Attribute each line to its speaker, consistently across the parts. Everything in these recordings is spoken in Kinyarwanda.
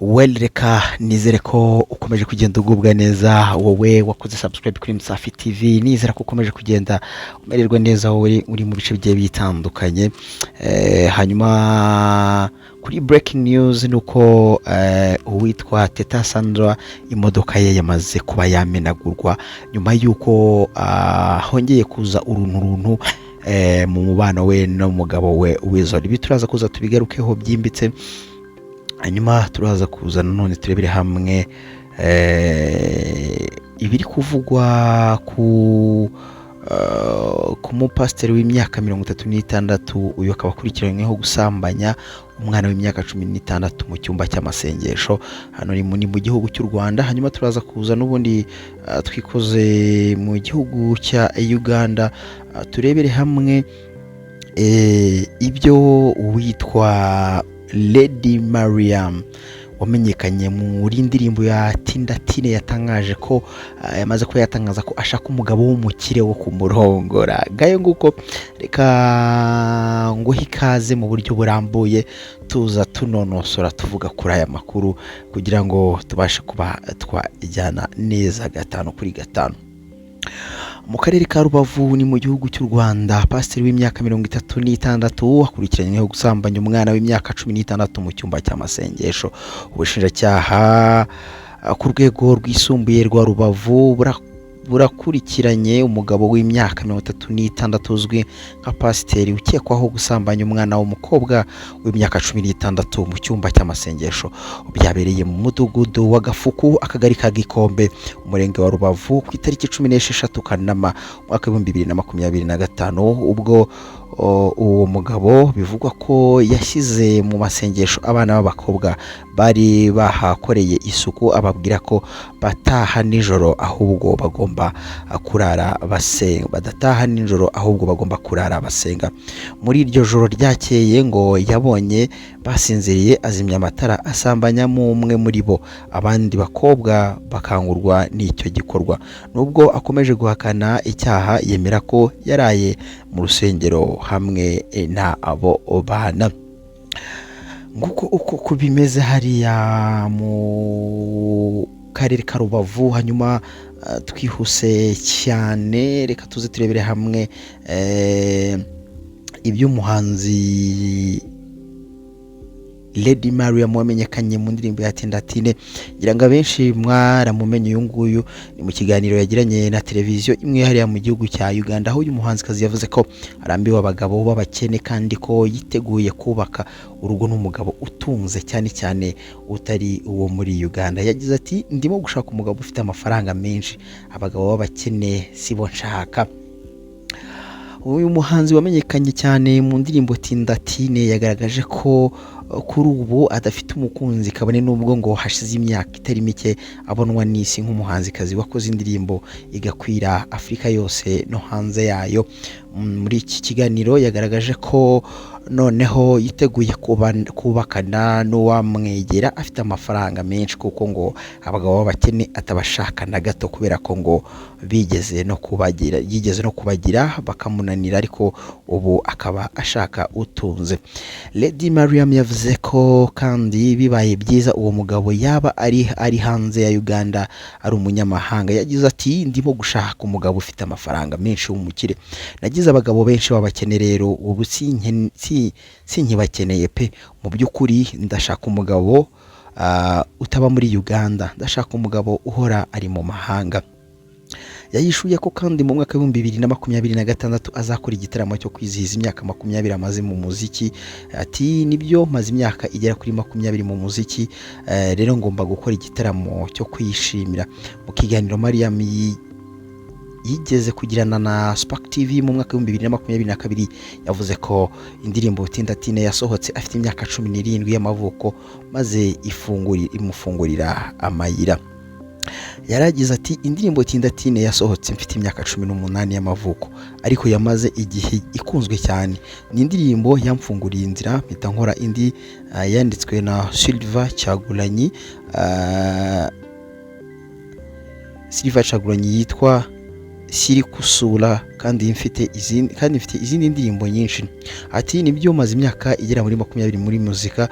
Speaker 1: Reka nizere ko ukomeje kugenda ugubwa neza wowe wakoze subscribe kuri Msafi TV. Nizera ko ukomeje kugenda umererwa neza wowe uri mu bice bigiye bitandukanye. Hanyuma kuri breaking news nuko uwitwa Teta Sandra imodoka ye yamaze kuba yamenagurwa nyuma yuko hongeye kuza uruntu mu mubano we n'umugabo we Weasel. Ibi turaza kuza tubigarukeho byimbitse, hanyuma turaza kuza none turebere hamwe ibiri kuvugwa ku mupasiteri w'imyaka 36. Uyu akaba akurikiranyweho gusambanya umwana w'imyaka 16 mu cyumba cy'amasengesho hano ni mu gihugu cy'u Rwanda. Hanyuma turaza kuza n'ubundi twikoze mu gihugu cya Uganda, turebere hamwe ibyo witwa Lady Mariam wamenyekanye muri ndirimbo ya Tindatine yatangaje ko yamaze ko yatangaza ko ashaka umugabo w'umukire wo kumurongora. Gayo nguko reka ngo hikaze mu buryo burambuye tuza tunonosora tuvuga kuri aya makuru kugira ngo tubashe kuba twajyana neza gatanu kuri gatanu. Mu karere ka Rubavu ni mu gihugu cy'u Rwanda, pasiteri w'imyaka 36 akurikiranyweho gusambanya umwana w'imyaka 16 mu cyumba cy'amasengesho. Ubushinjacyaha ku rwego rwisumbuye rwa Rubavu burakurikiranye umugabo w'imyaka 36 uzwi nka pasiteri ukekwaho gusambanya umwana w'umukobwa w'imyaka 16 mu cyumba cy'amasengesho. Byabereye mu mudugudu wa Gafuku, akagari ka Gikombe, umurenge wa Rubavu ku itariki 16 Kanama mwaka 2025, ubwo uwo mugabo bivugwa ko yashyize mu masengesho abana b'abakobwa bari bahakoreye isuku, ababwira ko bataha nijoro ahubwo bagomba kurara basenga, badataha nijoro ahubwo bagomba kurara basenga. Muri iryo joro ryakeye ngo yabonye basinziriye, azimya amatara asambanyamo umwe muri bo, abandi bakobwa bakangurwa n'icyo gikorwa. Nubwo akomeje guhakana icyaha, yemera ko yaraye mu rusengero hamwe na abo bana. Nguko uko bimeze hariya mu karere ka Rubavu. Hanyuma twihuse cyane reka tuze turebere hamwe iby'umuhanzi Lady Mariam wamenyekanye mu ndirimbo ya Tindatine. Ngira ngo abenshi mwaramumenye. Uyu nguyu ni mu kiganiro yagiranye na televiziyo imwe hariya mu gihugu cya Uganda, aho uyu muhanzikazi yavuze ko arambiwe abagabo b'abakene kandi ko yiteguye kubaka urugo n'umugabo utunze, cyane cyane utari uwo muri Uganda. Yagize ati, ndimo gushaka umugabo ufite amafaranga menshi, abagabo b'abakene sibo nshaka. Uyu muhanzi wamenyekanye cyane mu ndirimbo Tindatine yagaragaje ko kuri ubu adafite umukunzi, kabone nubwo ngo hashize imyaka itari mike abonwa n'isi nk'umuhanzikazi wakoze indirimbo igakwira Afurika yose no hanze yayo. Muri iki kiganiro yagaragaje ko noneho yiteguye kubakana n'uwamwegera afite amafaranga menshi, kuko ngo abagabo b'abakene atabashaka na gato, kubera ko ngo yigeze no kubagira bakamunanira, ariko ubu akaba ashaka utunze. Lady Mariam yavuze ko kandi bibaye byiza uwo mugabo yaba ari hanze ya Uganda, ari umunyamahanga. Yagize ati, ndimo gushaka umugabo ufite amafaranga menshi w'umukire. Nagize abagabo benshi b'abakene, rero ubu sinkibakeneye pe. Mu by'ukuri ndashaka umugabo utaba muri Uganda, ndashaka umugabo uhora ari mu mahanga. Yayishuye ko kandi mu mwaka wa 2026 azakora igitaramo cyo kwizihiza imyaka 20 amaze mu muziki. Ati, nibyo maze imyaka igera kuri 20 mu muziki, rero ngomba gukora igitaramo cyo kwishimira. Mu kiganiro Mariam yigeze kugirana na Spark TV mu mwaka wa 2022 yavuze ko indirimbo Tindatine yasohotse afite imyaka 17 y'amavuko, maze imufungurira amayira. Yaragize ati, indirimbo Tindatine yasohotse mfite imyaka 18 y'amavuko, ariko yamaze igihe ikunzwe cyane. Ni indirimbo yamfunguriye inzira, mpita nkora indi yanditswe na Silva Chagulanyi yitwa Siri Kusura, kandi mfite izindi ndirimbo nyinshi. Ati, nibyo maze imyaka igera muri 20 muri muzika,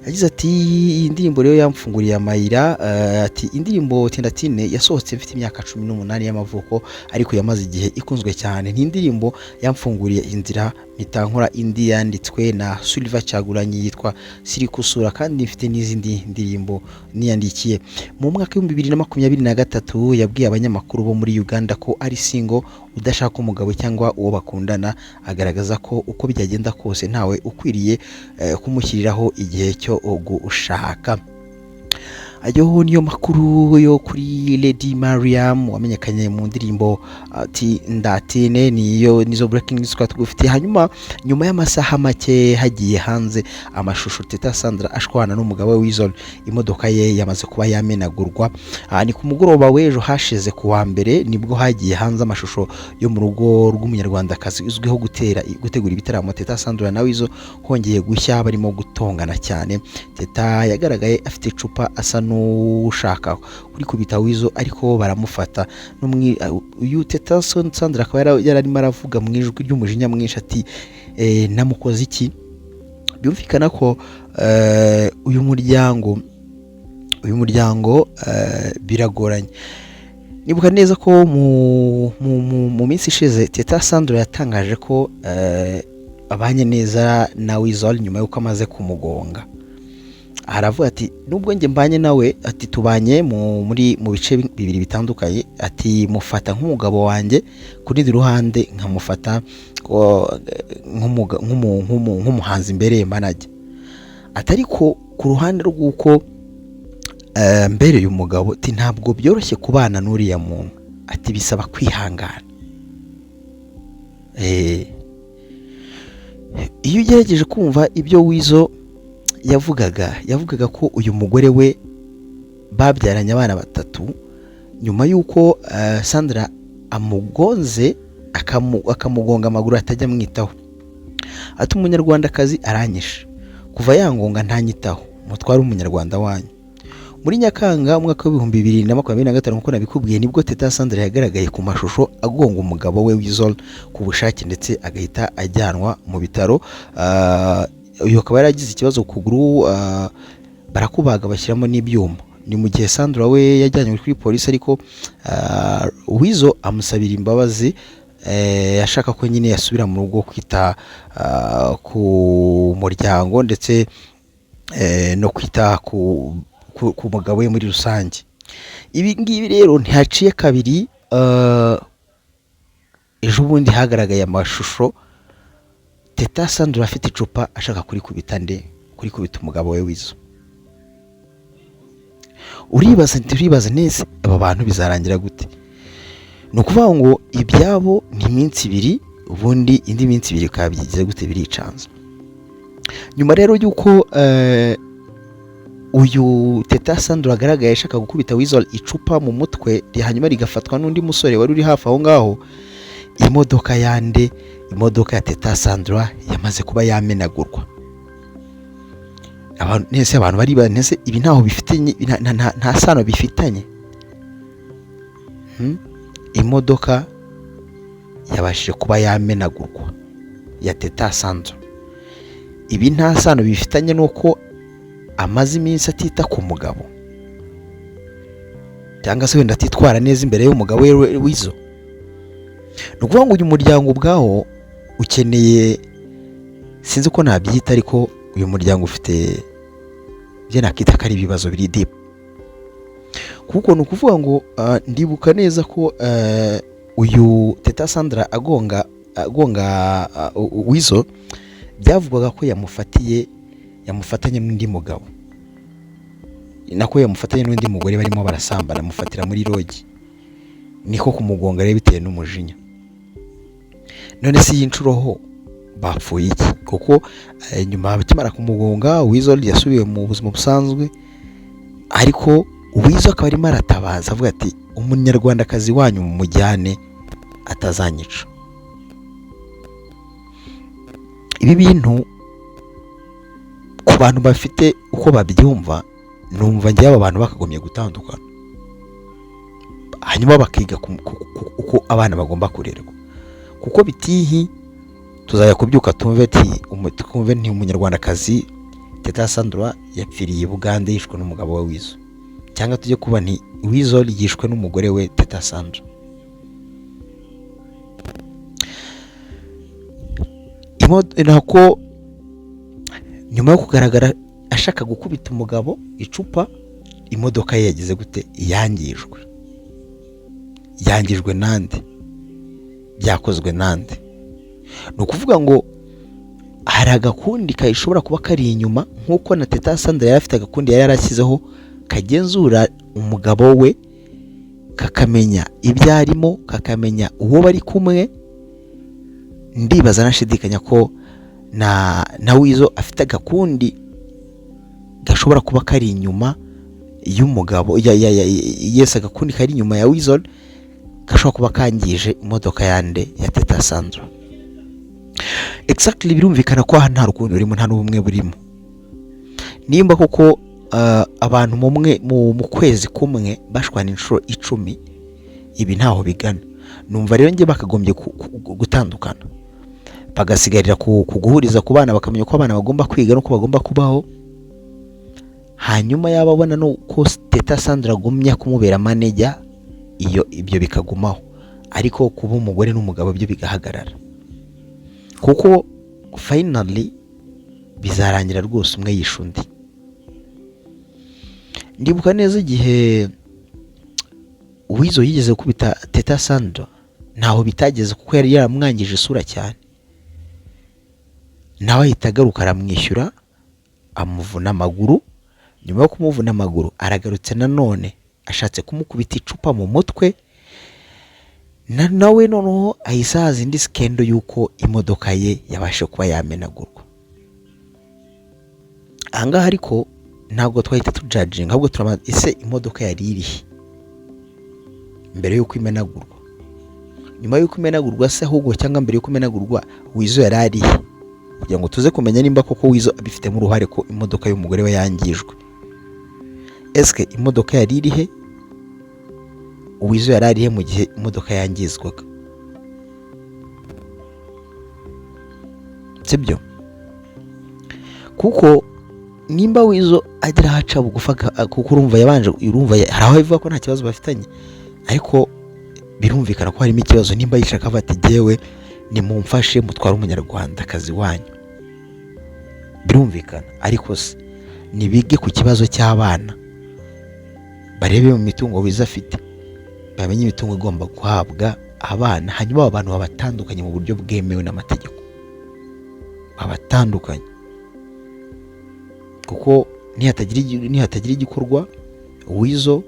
Speaker 1: yagize ati iyi ndirimbo rero yamfunguriye amayira. Ati indirimbo Tindatine yasohotse mfite imyaka 18 y'amavuko ariko yamaze igihe ikunzwe cyane. Ni indirimbo yamfunguriye inzira mpita nkora indi yanditswe na Silver Cyagulanyi yitwa Sirikusura, kandi mfite n'izindi ndirimbo niyandikiye. Mu mwaka wa 2023 yabwiye abanyamakuru bo muri Uganda ko ari single udashaka umugabo cyangwa uwo bakundana, agaragaza ko uko byagenda kose ntawe ukwiriye kumushyiriraho igihe cyo gushaka. Ayo niyo makuru yo kuri Lady Mariam wamenyekanye mu ndirimbo Tindatine. Nizo breaking news twatugufitiye. Hanyuma nyuma y'amasaha make hagiye hanze amashusho Teta Sandra ashwana n'umugabo we Weasel, imodoka ye yamaze kuba yamenagurwa. Ni ku mugoroba w'ejo hashize ku wa mbere nibwo hagiye hanze amashusho yo mu rugo rw'umunyarwandakazi uzwiho gutegura ibitaramo Teta Sandra na Weasel hongeye gushya barimo gutongana cyane. Teta yagaragaye afite icupa asa n'ushaka kuri kubita Weasel ariko baramufata. Uyu Teta Sandra akaba yararimo aravuga mu ijwi ry'umujinya mwinshi ati namukoze iki. Byumvikana ko uyu muryango biragoranye. Nibuka neza ko mu minsi ishize Teta Sandra yatangaje ko abanye neza na Weasel nyuma yuko amaze kumugonga. Aravuga ati nubwo nge mbanye nawe, ati tubanye mu bice bibiri bitandukanye, ati mufata nk'umugabo wanjye, kuri ndi ruhande nkamufata nk'umuhanzi mbere manager. Atari ko ku ruhande rw'uko mbere uyu mugabo ati ntabwo byoroshye kubana n'uriya muntu, ati bisaba kwihangana. Iyo ugerageje kumva ibyo Weasel yavugaga ko uyu mugore we babyaranye abana 3 nyuma yuko Sandra amugonze akamugonga amaguru atajya mwitaho. Ati umunyarwandakazi aranyisha, kuva yangonga ntanyitaho, mutwara umunyarwanda wanyu. Muri Nyakanga umwaka wa 2025 nkuko nabikubwiye nibwo Teta Sandra yagaragaye ku mashusho agonga umugabo we Weasel ku bushake ndetse agahita ajyanwa mu bitaro. Uyu akaba yaragize ikibazo ku kuguru, barakubaga bashyiramo n'ibyuma. Ni mu gihe Sandra we yajyanywe kuri polisi ariko Weasel amusabira imbabazi, ashaka ko nyine yasubira mu rugo kwita ku muryango ndetse no kwita ku mugabo we muri rusange. Ibi ngibi rero ntihaciye kabiri, ejo bundi hagaragaye amashusho Teta Sandra afite icupa ashaka kurikubita umugabo we Weasel. Uribaza neza aba bantu bizarangira gute? Nukuvuga ngo ibyabo ni iminsi 2 ubundi indi minsi 2 kabyigize gute biricanza. Nyuma rero yuko uyu Teta Sandra agaragaye ashaka gukubita Weasel icupa mu mutwe, hanyuma rigafatwa n'undi musore wari uri hafi aho ngaho, imodoka ya Teta Sandra yamaze kuba yamenagurwa. Abantu bari banese ibi ntaho bifitanye, nta sano bifitanye. Imodoka yabashije kuba yamenagurwa ya Teta Sandra. Ibi nta sano bifitanye nuko amaze iminsi atita ku mugabo, cyangwa se wenda atitwara neza imbere y'umugabo we Weasel. Nukuvuga ngo uyu muryango ubwaho ukeneye, sinzi ko nabyita, ariko uyu muryango ufite bye nakita kari ibibazo biri deep. Kuko nukuvuga ngo ndibuka neza ko uyu Teta Sandra agonga Weasel byavugwaga ko yamufatanye n'undi mugabo, nako yamufatanye n'undi mugore barimo barasambana, amufatira muri rogi, niko kumugonga rero bitewe n'umujinya. None si y'inshuro ho bapfuye iki? Kuko nyuma bakimara kumugonga Weasel yasubiye mu buzima busanzwe, ariko Weasel akaba arimo aratabaza avuga ati umunyarwandakazi wanyu mumujyane atazanyica. Ibi bintu ku bantu bafite uko babyumva, numva ngiye aba bantu bakagomye gutandukana, hanyuma bakiga uko abana bagomba kurerwa. Kuko bitihi tuzajya kubyuka tumve nti umunyarwandakazi Teta Sandra yapfiriye Bugande yishwe n'umugabo we Weasel, cyangwa tujye kuba nti Weasel yishwe n'umugore we Teta Sandra. Nako nyuma yo kugaragara ashaka gukubita umugabo icupa, imodoka ye yagize gute? Yangijwe nande? Byakozwe nande? Ni ukuvuga ngo hari agakundi kayishobora kuba kari inyuma, nk'uko na Teta Sandra yari afite agakundi yari yarashyizeho kagenzura umugabo we, kakamenya ibyo arimo, kakamenya uwo bari kumwe. Ndibaza nashidikanya ko na Weasel afite agakundi gashobora kuba kari inyuma y'umugabo. Yes, agakundi kari inyuma ya Weasel gashobora kuba kangije imodoka yande ya Teta Sandra. Exactly, birumvikana ko nta rukundo rurimo, nta n'ubumwe burimo. Nimba koko abantu mu kwezi kumwe bashwana inshuro 10, ibi ntaho bigana. Numva rero nge bakagombye gutandukana, bagasigarira kuguhuriza ku bana, bakamenya ko abana bagomba kwiga no ko bagomba kubaho. Hanyuma yababona no ko Teta Sandra agumya kumubera manager, ibyo bikagumaho. Ariko kuba umugore n'umugabo byo bigahagarara, kuko finally bizarangira rwose umwe yisha undi. Ndibuka neza igihe Weasel yigeze kubita Teta Sandra, ntaho bitageze kuko yari yaramwangije isura cyane. Nawe ahita agaruka aramwishyura, amuvuna amaguru. Nyuma yo kumuvuna amaguru aragarutse nanone ashatse kumukubita icupa mu mutwe, nawe noneho ahise haza indi skendo yuko imodoka ye yabashe kuba yamenagurwa. Ahangaha ariko ntabwo twahita tujudging, ahubwo turamaze ese imodoka yari irihe mbere yuko imenagurwa, nyuma yuko imenagurwa se ahubwo, cyangwa mbere yuko imenagurwa Weasel yari arihe, kugira ngo tuze kumenya nimba koko Weasel abifitemo uruhare ko imodoka y'umugore we yangijwe. Eske imodoka yari irihe, Weasel yari arihe mu gihe imodoka yangizwaga? Sibyo? Kuko nimba Weasel agira haca bugufa, kuko urumva hari aho bivuga ko nta kibazo bafitanye, ariko birumvikana ko harimo ikibazo. Nimba yishaka bati jewe ni mumfashe mutwara umunyarwandakazi wanyu, birumvikana. Ariko se nibige ku kibazo cy'abana, barebe mu mitungo Weasel afite, bamenye imitungo igomba guhabwa abana, hanyuma abantu babatandukanye mu buryo bwemewe n'amategeko, babatandukanye. Kuko nihatagira igikorwa, Weasel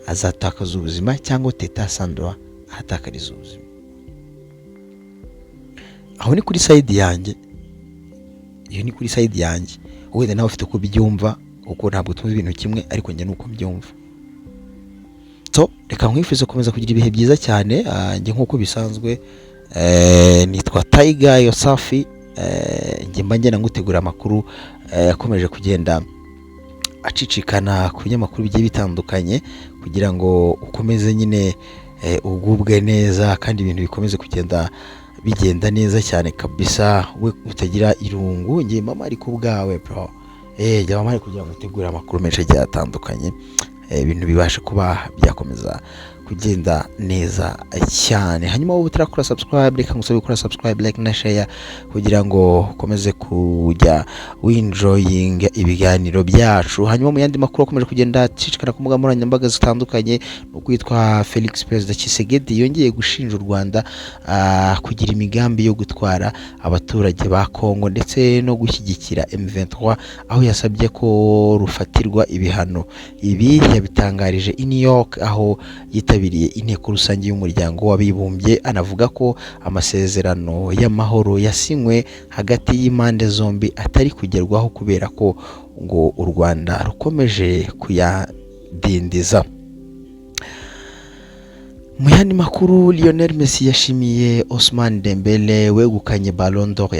Speaker 1: azatakaza ubuzima cyangwa Teta Sandra ahatakariza ubuzima. Aho ni kuri side yanjye, iyo ni kuri side yanjye. Wenda nawe ufite uko byumva, uko ntabwo tuzi ibintu kimwe, ariko njye nuko mbyumva. So reka nkwifuze komeza kugira ibihe byiza cyane. Njye nk'uko bisanzwe nitwa Tiger Yosafi. Njye mba ngenda ngutegura amakuru yakomeje kugenda acicikana ku binyamakuru bigiye bitandukanye, kugira ngo ukomeze nyine ugubwe neza, kandi ibintu bikomeze kugenda bigenda neza cyane kabisa, we utagira irungu. Njye mama ari ku bwawe bro, njye mama ari kugira ngo utegure amakuru menshi agiye atandukanye, ibintu bibashe kuba byakomeza kugenda neza cyane. Hanyuma wowe utarakora subscribe, reka ngusabe gukora subscribe, like na share, kugira ngo ukomeze kujya enjoying ibiganiro byacu. Hanyuma mu yandi makuru akomeje kugenda acicikana ku mbuga nkoranyambaga zitandukanye, no kwitwa Felix Perezida Tshisekedi yongeye gushinja u Rwanda kugira imigambi yo gutwara abaturage ba Kongo ndetse no gushyigikira M23, aho yasabye ko rufatirwa ibihano. Ibi yabitangarije i New York, aho yitabiriye inteko rusange y'umuryango w'abibumbye. Anavuga ko amasezerano y'amahoro yasinywe hagati y'impande zombi atari kugerwaho kubera ko ngo u Rwanda rukomeje kuyadindiza. Mu yandi makuru, Lionel Messi yashimiye Ousmane Dembele wegukanye Ballon d'Or.